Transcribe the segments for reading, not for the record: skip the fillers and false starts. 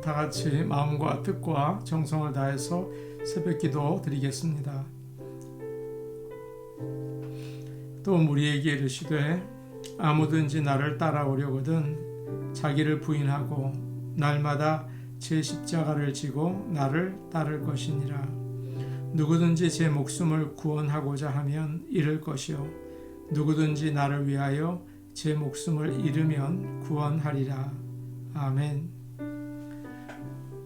다 같이 마음과 뜻과 정성을 다해서 새벽기도 드리겠습니다. 또 우리에게 이르시되 아무든지 나를 따라오려거든 자기를 부인하고 날마다 제 십자가를 지고 나를 따를 것이니라. 누구든지 제 목숨을 구원하고자 하면 잃을 것이요 누구든지 나를 위하여 제 목숨을 잃으면 구원하리라. 아멘.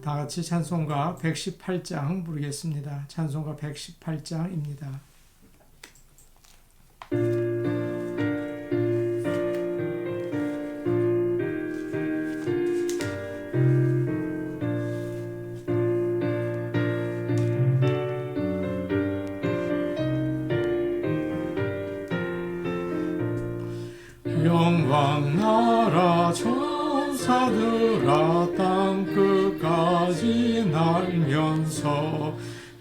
다 같이 찬송가 118장 부르겠습니다. 찬송가 118장입니다. 영광 나라 천사들아 땅끝까지 날면서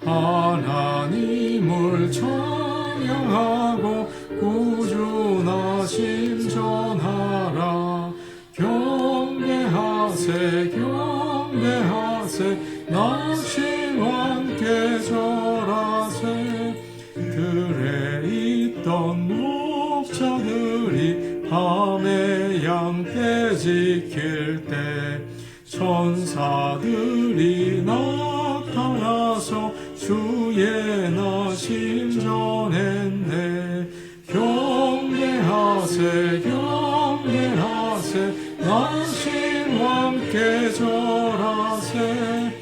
하나님을 찬양하고 구주나심 전하라. 경배하세 경배하세 나신 왕께 절하세. 들에 있던 목자들이 밤에 양떼 지킬 때 천사들이 나타나서 주의 나심 전했네. 경배하세 경배하세 나신 왕께 절하세.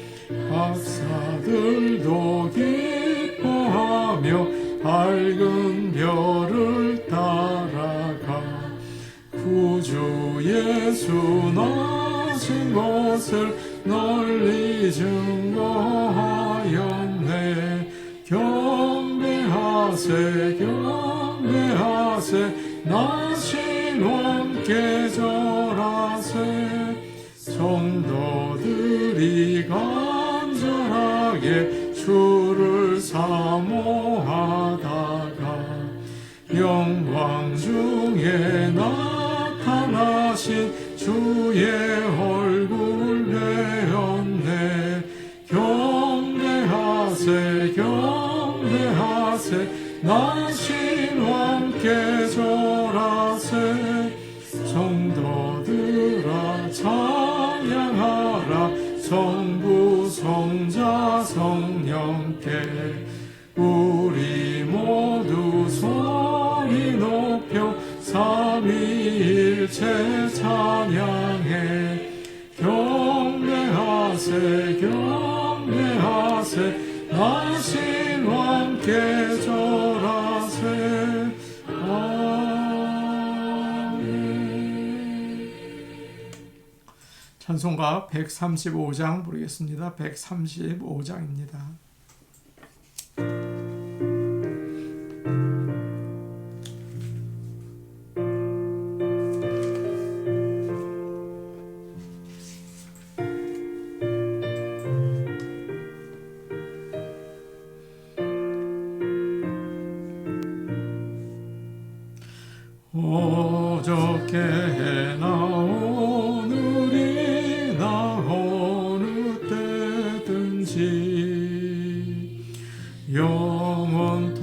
박사들도 기뻐하며 밝은 별을 따라가 구주 예수 나신 것을 널리 증거하였네. 경배하세 경배하세 나신 왕께 절하세. 성도들이 간절하게 주를 사모하다가 영광 중에 나타나신 주의 얼굴 배웠네. 경배하세 경배하세 나신 왕께 절하세. 성도들아 찬양하라 성부 성자 성령께. 우리 모두 소리 높여 삼위일체 찬양해. 경배하세 경배하세 나신 왕께 절하세. 아멘. 찬송가 135장 부르겠습니다. 135장입니다. 어저께나 오늘이나 어느 때든지 영원토록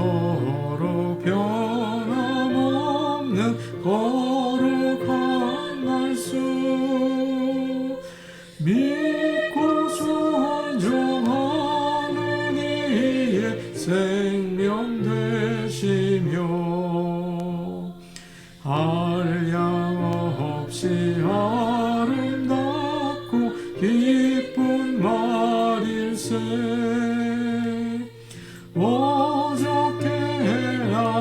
변함없는 거룩한 말씀 믿고 순종하는 이의 생명 되시며 한량없이 아름답고 기쁜 말일세. 어저께나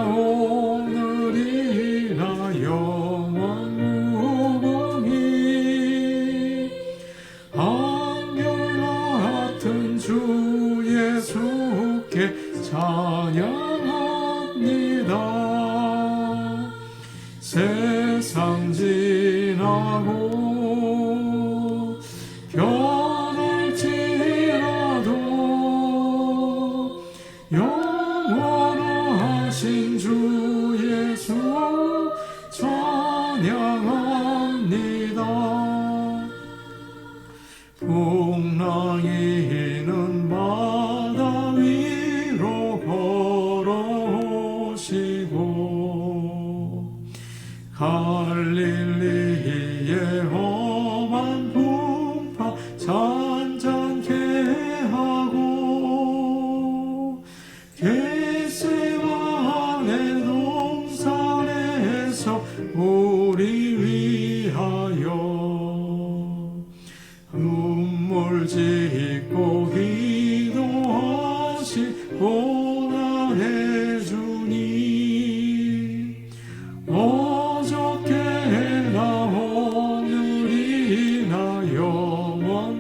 오늘이나 영원 무궁히 한결같은 주 예수께 찬양합니다. 세상 지나고 풍랑이는 바다 위로 걸어오시고 갈릴리의 험한 풍파 잔잔케 하고 겟세마네 동산에서 우리 위하여 눈물 짓고 기도하시 고난해 주니 어저께나 오늘이나 영원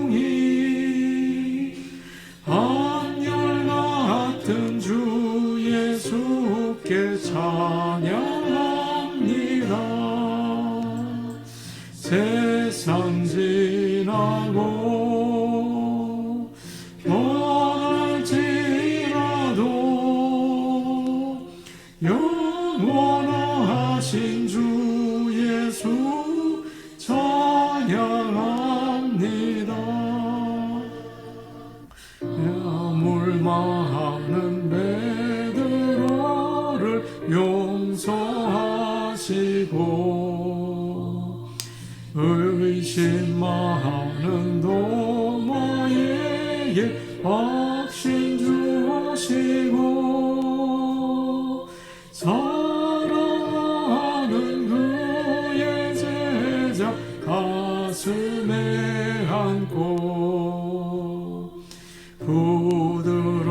무궁히 한결같은 주 예수께 찬양합니다. 세상 지나고 변할지라도 영원하신 주 예수 찬양합니다. 물 많은 베드로를 용서하시고 의심 많은 도마에게 확신 주시고 사랑하는 그의 제자 가슴에 안고 부드러운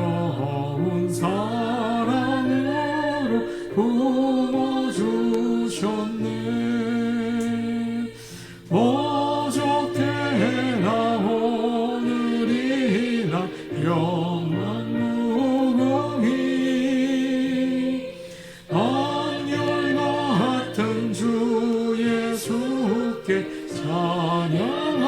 사랑으로 품어주셨네. 어저께나 오늘이나 영원 무궁히 한결같은 주 예수께 찬양합니다.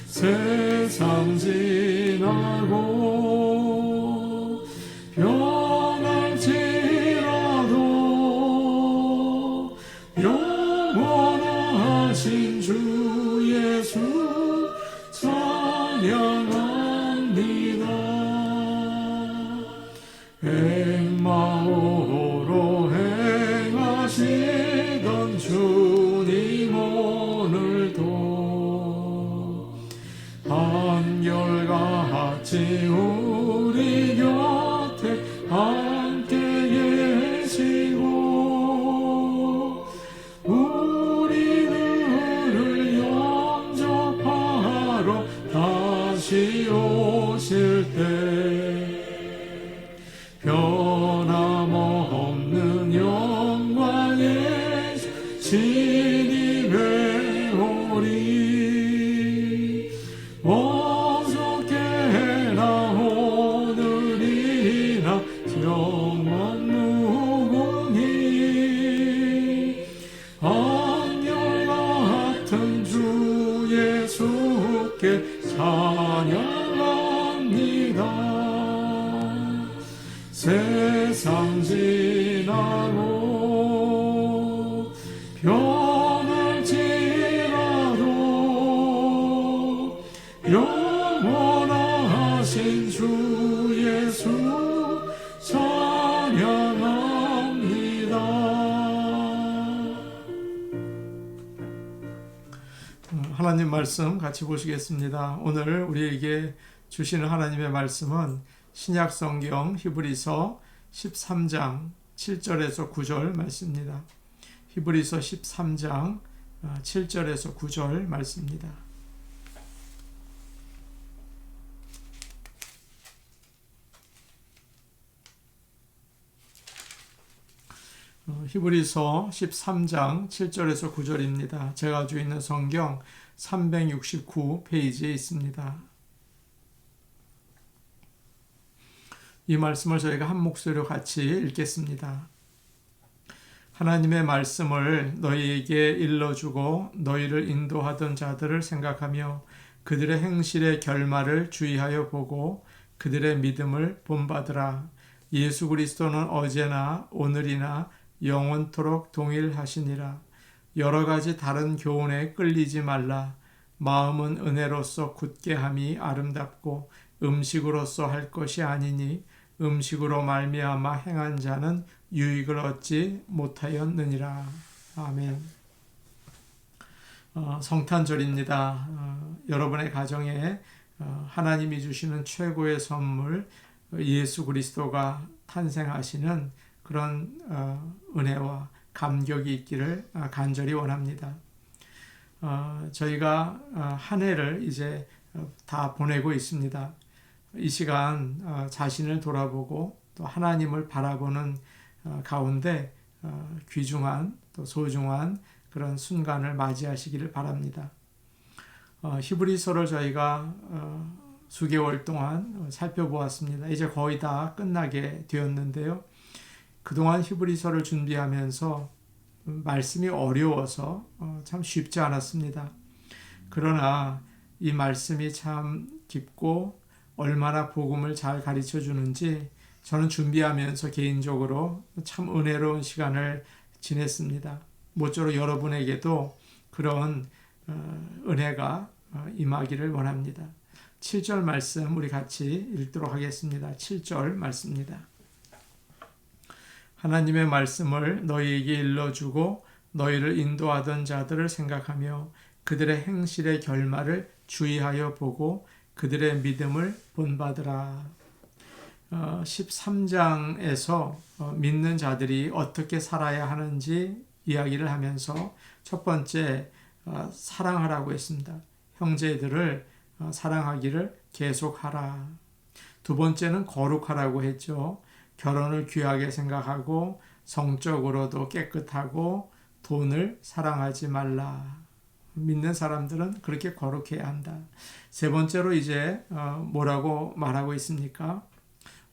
세상 지나고 변할지라도 영원하신 주 예수 찬양합니다. 엠마오로 행하시던 주님 오늘도 한결같이 우리 곁에 함께 계시고 우리들을 영접하러 다시 오실 때 변함없는 영광에 진입해 오리. 어저께나 오늘이나 영원 무궁히 한결같은 주 예수께 찬양합니다. 세상 지나고 변할지라도 영원하신 주 예수 찬양합니다. 하나님 말씀 같이 보시겠습니다. 오늘 우리에게 주시는 하나님의 말씀은 신약 성경 히브리서 13장 7절에서 9절 말씀입니다. 히브리서 13장 7절에서 9절 말씀입니다. 히브리서 13장 7절에서 9절입니다. 제가 가지고 있는 성경 369페이지에 있습니다. 이 말씀을 저희가 한 목소리로 같이 읽겠습니다. 하나님의 말씀을 너희에게 일러주고 너희를 인도하던 자들을 생각하며 그들의 행실의 결말을 주의하여 보고 그들의 믿음을 본받으라. 예수 그리스도는 어제나 오늘이나 영원토록 동일하시니라. 여러 가지 다른 교훈에 끌리지 말라. 마음은 은혜로서 굳게 함이 아름답고 음식으로서 할 것이 아니니 음식으로 말미암아 행한 자는 유익을 얻지 못하였느니라. 아멘. 성탄절입니다. 여러분의 가정에 하나님이 주시는 최고의 선물 예수 그리스도가 탄생하시는 그런 은혜와 감격이 있기를 간절히 원합니다. 저희가 한 해를 이제 다 보내고 있습니다. 이 시간 자신을 돌아보고 또 하나님을 바라보는 가운데 귀중한 또 소중한 그런 순간을 맞이하시기를 바랍니다. 히브리서를 저희가 수개월 동안 살펴보았습니다. 이제 거의 다 끝나게 되었는데요. 그동안 히브리서를 준비하면서 말씀이 어려워서 참 쉽지 않았습니다. 그러나 이 말씀이 참 깊고 얼마나 복음을 잘 가르쳐 주는지 저는 준비하면서 개인적으로 참 은혜로운 시간을 지냈습니다. 모쪼록 여러분에게도 그런 은혜가 임하기를 원합니다. 7절 말씀 우리 같이 읽도록 하겠습니다. 7절 말씀입니다. 하나님의 말씀을 너희에게 일러주고 너희를 인도하던 자들을 생각하며 그들의 행실의 결말을 주의하여 보고 그들의 믿음을 본받으라. 13장에서 믿는 자들이 어떻게 살아야 하는지 이야기를 하면서 첫 번째 사랑하라고 했습니다. 형제들을 사랑하기를 계속하라. 두 번째는 거룩하라고 했죠. 결혼을 귀하게 생각하고 성적으로도 깨끗하고 돈을 사랑하지 말라. 믿는 사람들은 그렇게 거룩해야 한다. 세 번째로 이제 뭐라고 말하고 있습니까?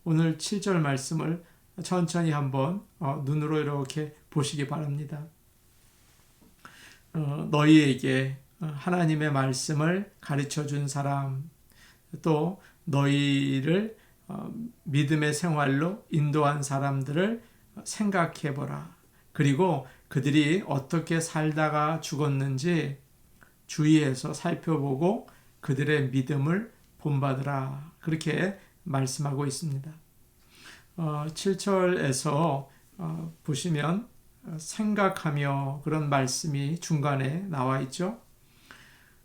오늘 7절 말씀을 천천히 한번 눈으로 이렇게 보시기 바랍니다. 너희에게 하나님의 말씀을 가르쳐 준 사람, 또 너희를 믿음의 생활로 인도한 사람들을 생각해 보라. 그리고 그들이 어떻게 살다가 죽었는지 주의해서 살펴보고 그들의 믿음을 본받으라. 그렇게 말씀하고 있습니다. 7절에서 보시면 생각하며 그런 말씀이 중간에 나와 있죠.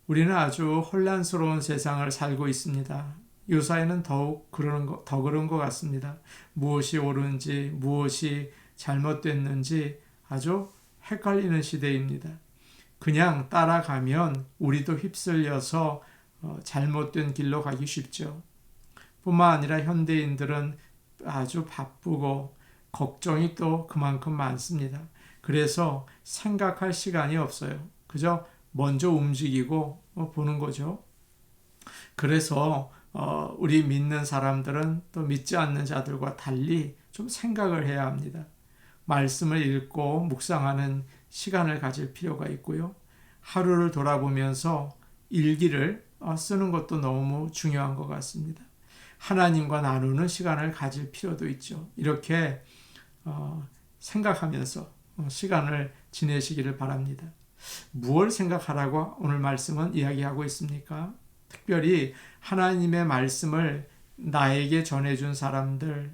우리는 아주 혼란스러운 세상을 살고 있습니다. 요사이는 더욱 그런 것 같습니다. 무엇이 옳은지 무엇이 잘못됐는지 아주 헷갈리는 시대입니다. 그냥 따라가면 우리도 휩쓸려서 잘못된 길로 가기 쉽죠. 뿐만 아니라 현대인들은 아주 바쁘고 걱정이 또 그만큼 많습니다. 그래서 생각할 시간이 없어요. 그저 먼저 움직이고 보는 거죠. 그래서 우리 믿는 사람들은 또 믿지 않는 자들과 달리 좀 생각을 해야 합니다. 말씀을 읽고 묵상하는 시간을 가질 필요가 있고요. 하루를 돌아보면서 일기를 쓰는 것도 너무 중요한 것 같습니다. 하나님과 나누는 시간을 가질 필요도 있죠. 이렇게 생각하면서 시간을 지내시기를 바랍니다. 무엇을 생각하라고 오늘 말씀은 이야기하고 있습니까? 특별히 하나님의 말씀을 나에게 전해준 사람들,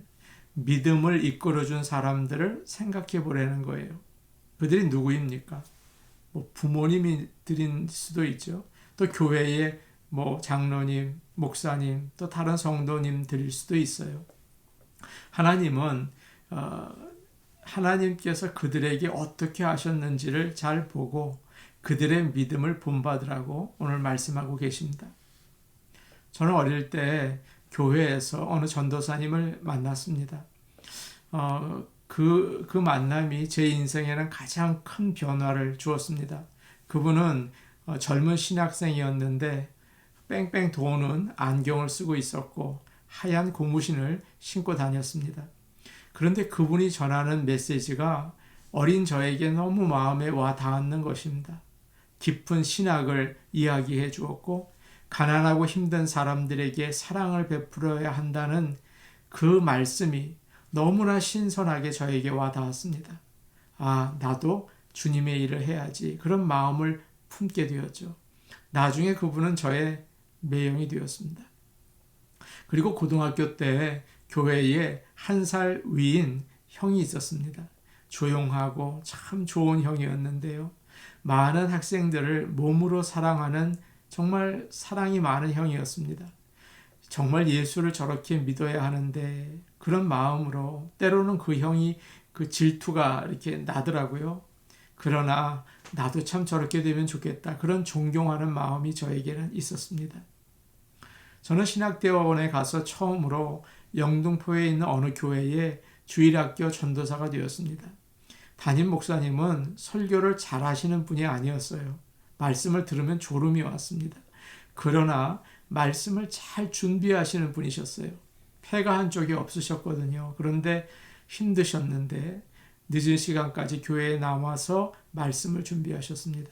믿음을 이끌어준 사람들을 생각해 보라는 거예요. 그들이 누구입니까? 부모님들일 수도 있죠. 또 교회의 장로님, 목사님, 또 다른 성도님들일 수도 있어요. 하나님은 하나님께서 그들에게 어떻게 하셨는지를 잘 보고 그들의 믿음을 본받으라고 오늘 말씀하고 계십니다. 저는 어릴 때 교회에서 어느 전도사님을 만났습니다. 그 만남이 제 인생에는 가장 큰 변화를 주었습니다. 그분은 젊은 신학생이었는데 뺑뺑 도는 안경을 쓰고 있었고 하얀 고무신을 신고 다녔습니다. 그런데 그분이 전하는 메시지가 어린 저에게 너무 마음에 와 닿는 것입니다. 깊은 신학을 이야기해 주었고 가난하고 힘든 사람들에게 사랑을 베풀어야 한다는 그 말씀이 너무나 신선하게 저에게 와 닿았습니다. 나도 주님의 일을 해야지. 그런 마음을 품게 되었죠. 나중에 그분은 저의 매형이 되었습니다. 그리고 고등학교 때 교회에 1살 위인 형이 있었습니다. 조용하고 참 좋은 형이었는데요. 많은 학생들을 몸으로 사랑하는 정말 사랑이 많은 형이었습니다. 정말 예수를 저렇게 믿어야 하는데 그런 마음으로 때로는 그 형이 그 질투가 이렇게 나더라고요. 그러나 나도 참 저렇게 되면 좋겠다. 그런 존경하는 마음이 저에게는 있었습니다. 저는 신학대원에 가서 처음으로 영등포에 있는 어느 교회에 주일학교 전도사가 되었습니다. 담임 목사님은 설교를 잘 하시는 분이 아니었어요. 말씀을 들으면 졸음이 왔습니다. 그러나 말씀을 잘 준비하시는 분이셨어요. 폐가 한쪽이 없으셨거든요. 그런데 힘드셨는데 늦은 시간까지 교회에 남아서 말씀을 준비하셨습니다.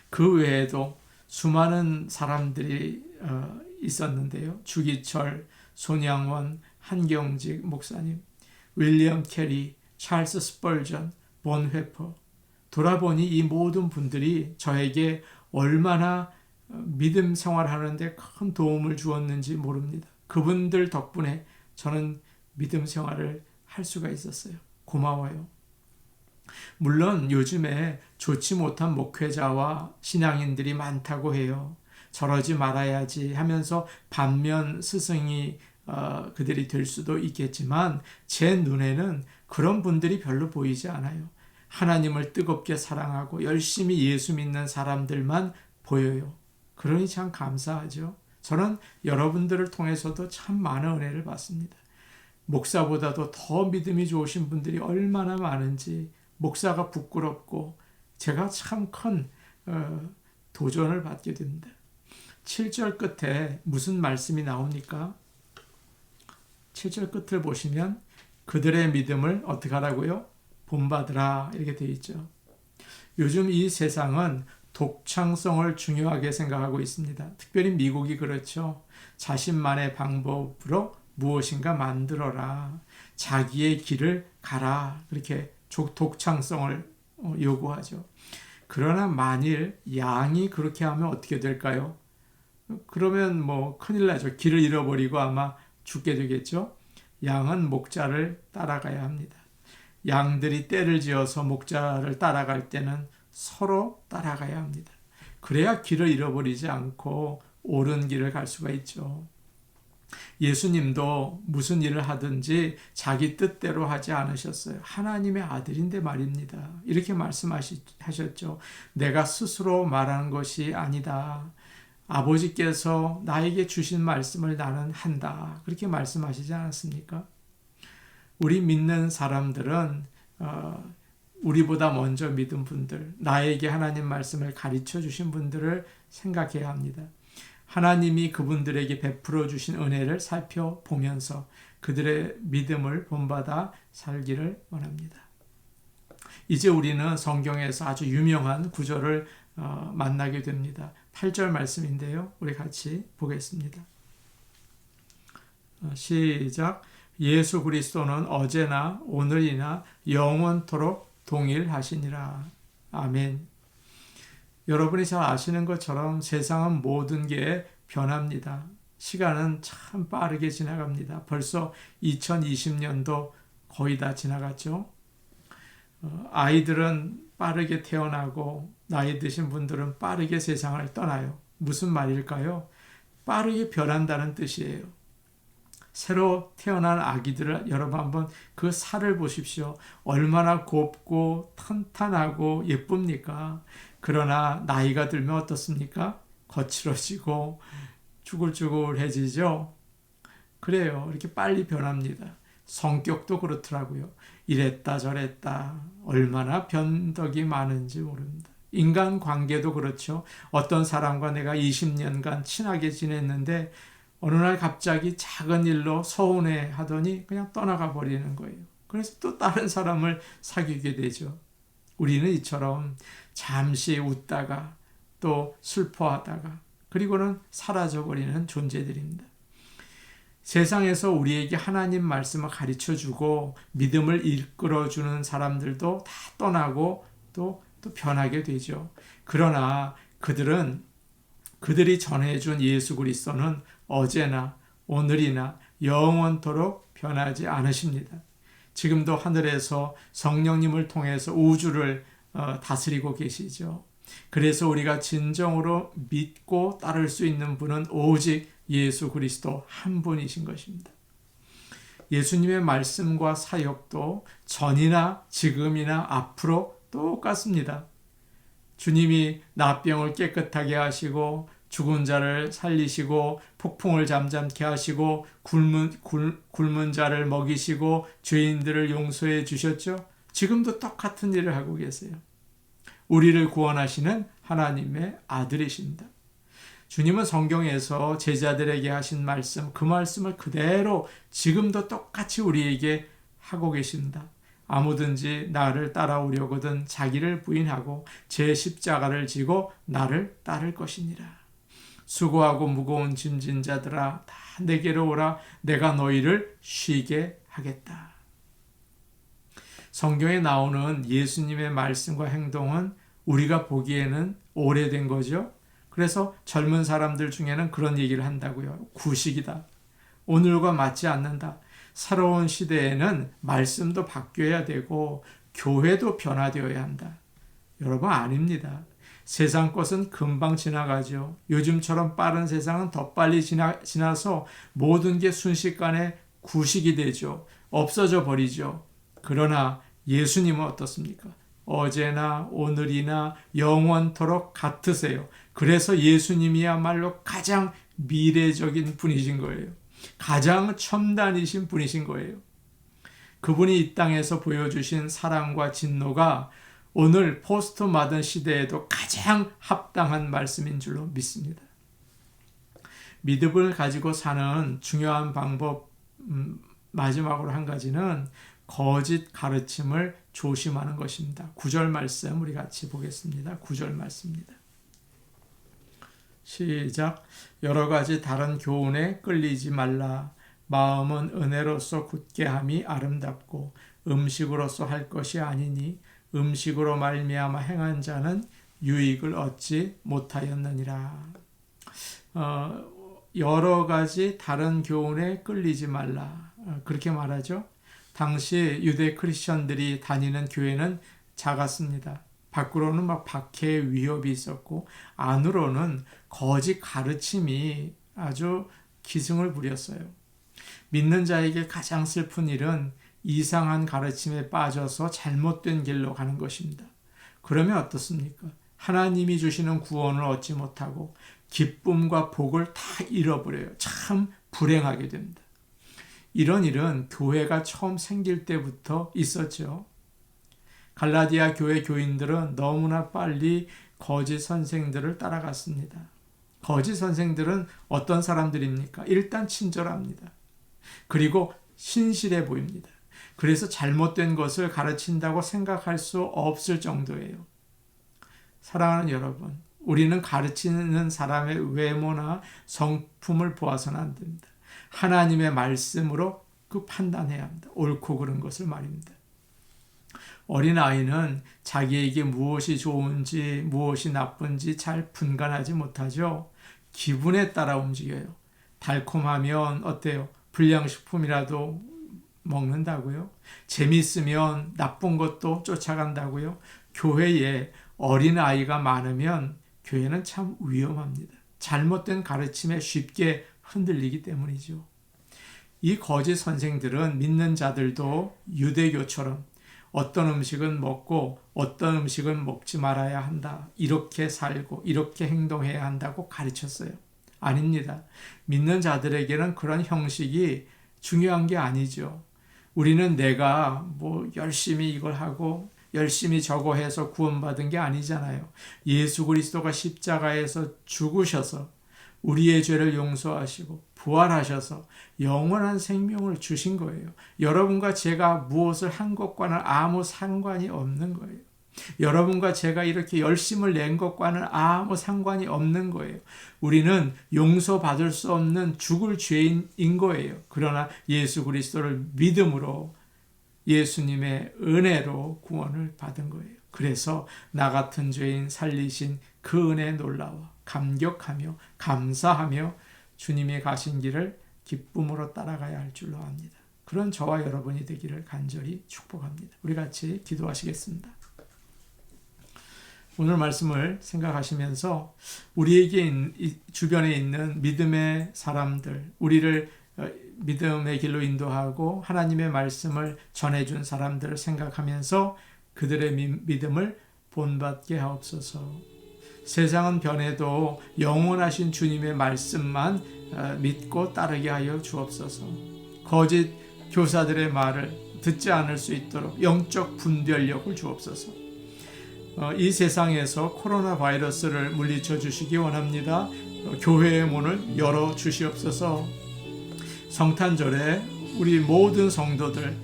그 외에도 수많은 사람들이 있었는데요. 주기철, 손양원, 한경직 목사님, 윌리엄 캐리, 찰스 스펄전, 본 회퍼. 돌아보니 이 모든 분들이 저에게 얼마나 믿음 생활하는데 큰 도움을 주었는지 모릅니다. 그분들 덕분에 저는 믿음 생활을 할 수가 있었어요. 고마워요. 물론 요즘에 좋지 못한 목회자와 신앙인들이 많다고 해요. 저러지 말아야지 하면서 반면 스승이 그들이 될 수도 있겠지만 제 눈에는 그런 분들이 별로 보이지 않아요. 하나님을 뜨겁게 사랑하고 열심히 예수 믿는 사람들만 보여요. 그러니 참 감사하죠. 저는 여러분들을 통해서도 참 많은 은혜를 받습니다. 목사보다도 더 믿음이 좋으신 분들이 얼마나 많은지 목사가 부끄럽고 제가 참 큰 도전을 받게 됩니다. 7절 끝에 무슨 말씀이 나옵니까? 7절 끝을 보시면 그들의 믿음을 어떻게 하라고요? 본받으라 이렇게 되어 있죠. 요즘 이 세상은 독창성을 중요하게 생각하고 있습니다. 특별히 미국이 그렇죠. 자신만의 방법으로 무엇인가 만들어라. 자기의 길을 가라. 그렇게 독창성을 요구하죠. 그러나 만일 양이 그렇게 하면 어떻게 될까요? 그러면 뭐 큰일 나죠. 길을 잃어버리고 아마 죽게 되겠죠. 양은 목자를 따라가야 합니다. 양들이 떼를 지어서 목자를 따라갈 때는 서로 따라가야 합니다. 그래야 길을 잃어버리지 않고 옳은 길을 갈 수가 있죠. 예수님도 무슨 일을 하든지 자기 뜻대로 하지 않으셨어요. 하나님의 아들인데 말입니다. 이렇게 말씀하셨죠. 내가 스스로 말하는 것이 아니다. 아버지께서 나에게 주신 말씀을 나는 한다. 그렇게 말씀하시지 않았습니까? 우리 믿는 사람들은 우리보다 먼저 믿은 분들, 나에게 하나님 말씀을 가르쳐 주신 분들을 생각해야 합니다. 하나님이 그분들에게 베풀어 주신 은혜를 살펴보면서 그들의 믿음을 본받아 살기를 원합니다. 이제 우리는 성경에서 아주 유명한 구절을 만나게 됩니다. 8절 말씀인데요. 우리 같이 보겠습니다. 시작. 예수 그리스도는 어제나 오늘이나 영원토록 동일하시니라. 아멘. 여러분이 잘 아시는 것처럼 세상은 모든 게 변합니다. 시간은 참 빠르게 지나갑니다. 벌써 2020년도 거의 다 지나갔죠. 아이들은 빠르게 태어나고 나이 드신 분들은 빠르게 세상을 떠나요. 무슨 말일까요? 빠르게 변한다는 뜻이에요. 새로 태어난 아기들을 여러분 한번 그 살을 보십시오. 얼마나 곱고 탄탄하고 예쁩니까? 그러나 나이가 들면 어떻습니까? 거칠어지고 쭈글쭈글해지죠? 그래요. 이렇게 빨리 변합니다. 성격도 그렇더라고요. 이랬다 저랬다 얼마나 변덕이 많은지 모릅니다. 인간관계도 그렇죠. 어떤 사람과 내가 20년간 친하게 지냈는데 어느 날 갑자기 작은 일로 서운해 하더니 그냥 떠나가 버리는 거예요. 그래서 또 다른 사람을 사귀게 되죠. 우리는 이처럼 잠시 웃다가 또 슬퍼하다가 그리고는 사라져버리는 존재들입니다. 세상에서 우리에게 하나님 말씀을 가르쳐주고 믿음을 이끌어주는 사람들도 다 떠나고 또 변하게 되죠. 그러나 그들이 전해준 예수 그리스도는 어제나 오늘이나 영원토록 변하지 않으십니다. 지금도 하늘에서 성령님을 통해서 우주를 다스리고 계시죠. 그래서 우리가 진정으로 믿고 따를 수 있는 분은 오직 예수 그리스도 한 분이신 것입니다. 예수님의 말씀과 사역도 전이나 지금이나 앞으로 똑같습니다. 주님이 나병을 깨끗하게 하시고 죽은 자를 살리시고 폭풍을 잠잠케 하시고 굶은 자를 먹이시고 죄인들을 용서해 주셨죠. 지금도 똑같은 일을 하고 계세요. 우리를 구원하시는 하나님의 아들이십니다. 주님은 성경에서 제자들에게 하신 말씀, 그 말씀을 그대로 지금도 똑같이 우리에게 하고 계십니다. 아무든지 나를 따라오려거든 자기를 부인하고 제 십자가를 지고 나를 따를 것이니라. 수고하고 무거운 짐진 자들아 다 내게로 오라. 내가 너희를 쉬게 하겠다. 성경에 나오는 예수님의 말씀과 행동은 우리가 보기에는 오래된 거죠. 그래서 젊은 사람들 중에는 그런 얘기를 한다고요. 구식이다. 오늘과 맞지 않는다. 새로운 시대에는 말씀도 바뀌어야 되고 교회도 변화되어야 한다. 여러분, 아닙니다. 세상 것은 금방 지나가죠. 요즘처럼 빠른 세상은 더 빨리 지나서 모든 게 순식간에 구식이 되죠. 없어져 버리죠. 그러나 예수님은 어떻습니까? 어제나 오늘이나 영원토록 같으세요. 그래서 예수님이야말로 가장 미래적인 분이신 거예요. 가장 첨단이신 분이신 거예요. 그분이 이 땅에서 보여주신 사랑과 진노가 오늘 포스트 마든 시대에도 가장 합당한 말씀인 줄로 믿습니다. 믿음을 가지고 사는 중요한 방법, 마지막으로 한 가지는 거짓 가르침을 조심하는 것입니다. 9절 말씀 우리 같이 보겠습니다. 9절 말씀입니다. 시작. 여러 가지 다른 교훈에 끌리지 말라. 마음은 은혜로서 굳게 함이 아름답고 음식으로서 할 것이 아니니 음식으로 말미암아 행한 자는 유익을 얻지 못하였느니라. 여러 가지 다른 교훈에 끌리지 말라. 그렇게 말하죠. 당시 유대 크리스천들이 다니는 교회는 작았습니다. 밖으로는 막 박해의 위협이 있었고 안으로는 거짓 가르침이 아주 기승을 부렸어요. 믿는 자에게 가장 슬픈 일은 이상한 가르침에 빠져서 잘못된 길로 가는 것입니다. 그러면 어떻습니까? 하나님이 주시는 구원을 얻지 못하고 기쁨과 복을 다 잃어버려요. 참 불행하게 됩니다. 이런 일은 교회가 처음 생길 때부터 있었죠. 갈라디아 교회 교인들은 너무나 빨리 거짓 선생들을 따라갔습니다. 거짓 선생들은 어떤 사람들입니까? 일단 친절합니다. 그리고 신실해 보입니다. 그래서 잘못된 것을 가르친다고 생각할 수 없을 정도예요. 사랑하는 여러분, 우리는 가르치는 사람의 외모나 성품을 보아서는 안 됩니다. 하나님의 말씀으로 그 판단해야 합니다. 옳고 그른 것을 말입니다. 어린아이는 자기에게 무엇이 좋은지 무엇이 나쁜지 잘 분간하지 못하죠. 기분에 따라 움직여요. 달콤하면 어때요? 불량식품이라도 먹는다고요? 재밌으면 나쁜 것도 쫓아간다고요? 교회에 어린아이가 많으면 교회는 참 위험합니다. 잘못된 가르침에 쉽게 흔들리기 때문이죠. 이 거짓 선생들은 믿는 자들도 유대교처럼 어떤 음식은 먹고 어떤 음식은 먹지 말아야 한다. 이렇게 살고 이렇게 행동해야 한다고 가르쳤어요. 아닙니다. 믿는 자들에게는 그런 형식이 중요한 게 아니죠. 우리는 내가 열심히 이걸 하고 열심히 저거 해서 구원받은 게 아니잖아요. 예수 그리스도가 십자가에서 죽으셔서 우리의 죄를 용서하시고 부활하셔서 영원한 생명을 주신 거예요. 여러분과 제가 무엇을 한 것과는 아무 상관이 없는 거예요. 여러분과 제가 이렇게 열심을 낸 것과는 아무 상관이 없는 거예요. 우리는 용서받을 수 없는 죽을 죄인인 거예요. 그러나 예수 그리스도를 믿음으로 예수님의 은혜로 구원을 받은 거예요. 그래서 나 같은 죄인 살리신 그 은혜에 놀라워 감격하며 감사하며 주님의 가신 길을 기쁨으로 따라가야 할 줄로 압니다. 그런 저와 여러분이 되기를 간절히 축복합니다. 우리 같이 기도하시겠습니다. 오늘 말씀을 생각하시면서 우리에게 주변에 있는 믿음의 사람들, 우리를 믿음의 길로 인도하고 하나님의 말씀을 전해준 사람들을 생각하면서 그들의 믿음을 본받게 하옵소서. 세상은 변해도 영원하신 주님의 말씀만 믿고 따르게 하여 주옵소서. 거짓 교사들의 말을 듣지 않을 수 있도록 영적 분별력을 주옵소서. 이 세상에서 코로나 바이러스를 물리쳐 주시기 원합니다. 교회의 문을 열어 주시옵소서. 성탄절에 우리 모든 성도들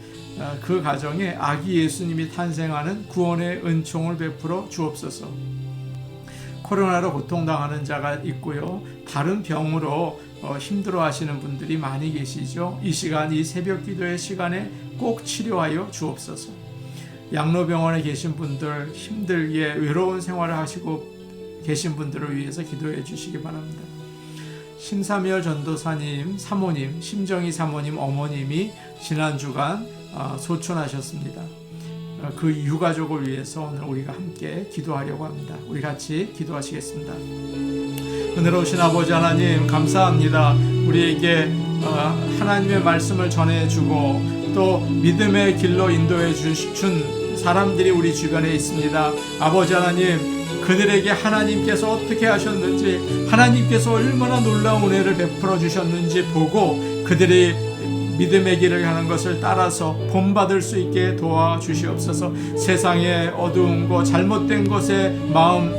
그 가정에 아기 예수님이 탄생하는 구원의 은총을 베풀어 주옵소서. 코로나로 고통당하는 자가 있고요. 다른 병으로 힘들어하시는 분들이 많이 계시죠. 이 시간, 이 새벽 기도의 시간에 꼭 치료하여 주옵소서. 양로병원에 계신 분들, 힘들게 외로운 생활을 하시고 계신 분들을 위해서 기도해 주시기 바랍니다. 심사미열 전도사님, 사모님, 심정희 사모님 어머님이 지난 주간 소천하셨습니다. 그 유가족을 위해서 오늘 우리가 함께 기도하려고 합니다. 우리 같이 기도하시겠습니다. 은혜로우신 아버지 하나님 감사합니다. 우리에게 하나님의 말씀을 전해주고 또 믿음의 길로 인도해 준 사람들이 우리 주변에 있습니다. 아버지 하나님, 그들에게 하나님께서 어떻게 하셨는지, 하나님께서 얼마나 놀라운 은혜를 베풀어 주셨는지 보고 그들이 믿음의 길을 가는 것을 따라서 본받을 수 있게 도와주시옵소서. 세상의 어두운 것, 잘못된 것에 마음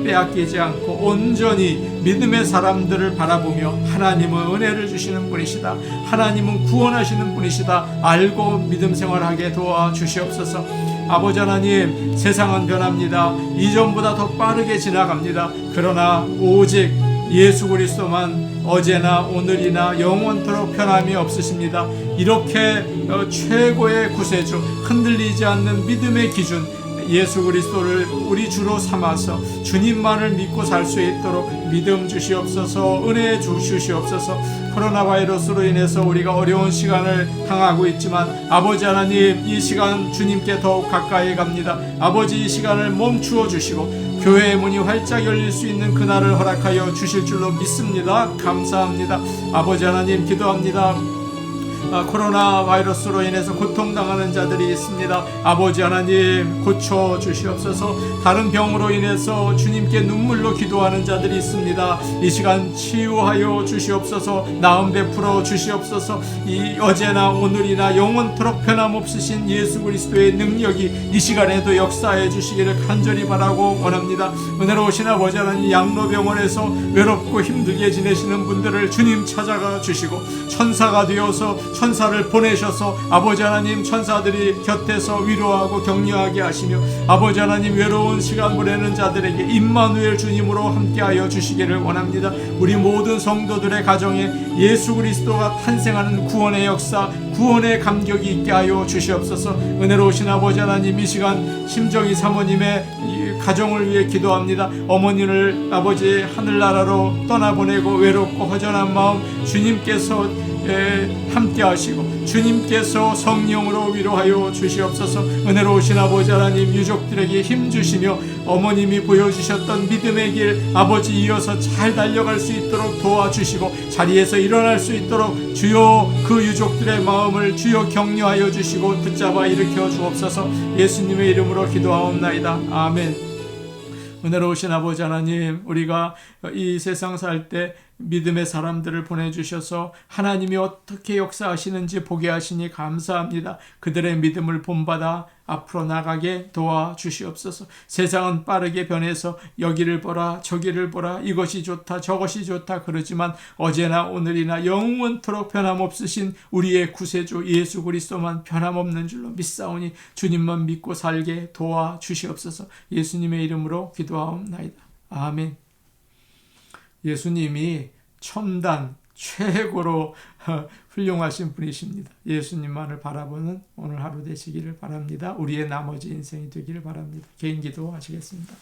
빼앗기지 않고 온전히 믿음의 사람들을 바라보며 하나님은 은혜를 주시는 분이시다, 하나님은 구원하시는 분이시다 알고 믿음 생활하게 도와주시옵소서. 아버지 하나님, 세상은 변합니다. 이전보다 더 빠르게 지나갑니다. 그러나 오직 예수 그리스도만 어제나 오늘이나 영원토록 변함이 없으십니다. 이렇게 최고의 구세주, 흔들리지 않는 믿음의 기준 예수 그리스도를 우리 주로 삼아서 주님만을 믿고 살 수 있도록 믿음 주시옵소서. 은혜 주시옵소서. 코로나 바이러스로 인해서 우리가 어려운 시간을 당하고 있지만 아버지 하나님, 이 시간 주님께 더욱 가까이 갑니다. 아버지, 이 시간을 멈추어 주시고 교회의 문이 활짝 열릴 수 있는 그날을 허락하여 주실 줄로 믿습니다. 감사합니다. 아버지 하나님, 기도합니다. 코로나 바이러스로 인해서 고통당하는 자들이 있습니다. 아버지 하나님, 고쳐 주시옵소서. 다른 병으로 인해서 주님께 눈물로 기도하는 자들이 있습니다. 이 시간 치유하여 주시옵소서. 나음 베풀어 주시옵소서. 이 어제나 오늘이나 영원토록 변함없으신 예수 그리스도의 능력이 이 시간에도 역사해 주시기를 간절히 바라고 원합니다. 은혜로우신 아버지 하나님, 양로병원에서 외롭고 힘들게 지내시는 분들을 주님 찾아가 주시고 천사가 되어서 천사를 보내셔서 아버지 하나님, 천사들이 곁에서 위로하고 격려하게 하시며 아버지 하나님, 외로운 시간 보내는 자들에게 임마누엘 주님으로 함께하여 주시기를 원합니다. 우리 모든 성도들의 가정에 예수 그리스도가 탄생하는 구원의 역사, 구원의 감격이 있게 하여 주시옵소서. 은혜로우신 아버지 하나님, 이 시간 심정희 사모님의 가정을 위해 기도합니다. 어머니를 아버지 하늘나라로 떠나보내고 외롭고 허전한 마음 주님께서 함께 하시고 주님께서 성령으로 위로하여 주시옵소서. 은혜로우신 아버지 하나님, 유족들에게 힘 주시며 어머님이 보여주셨던 믿음의 길 아버지 이어서 잘 달려갈 수 있도록 도와주시고 자리에서 일어날 수 있도록 주여 그 유족들의 마음을 주여 격려하여 주시고 붙잡아 일으켜 주옵소서. 예수님의 이름으로 기도하옵나이다. 아멘. 은혜로우신 아버지 하나님, 우리가 이 세상 살 때 믿음의 사람들을 보내주셔서 하나님이 어떻게 역사하시는지 보게 하시니 감사합니다. 그들의 믿음을 본받아 앞으로 나가게 도와주시옵소서. 세상은 빠르게 변해서 여기를 보라 저기를 보라, 이것이 좋다 저것이 좋다 그러지만 어제나 오늘이나 영원토록 변함없으신 우리의 구세주 예수 그리스도만 변함없는 줄로 믿사오니 주님만 믿고 살게 도와주시옵소서. 예수님의 이름으로 기도하옵나이다. 아멘. 예수님이 첨단 최고로 훌륭하신 분이십니다. 예수님만을 바라보는 오늘 하루 되시기를 바랍니다. 우리의 나머지 인생이 되기를 바랍니다. 개인 기도 하시겠습니다.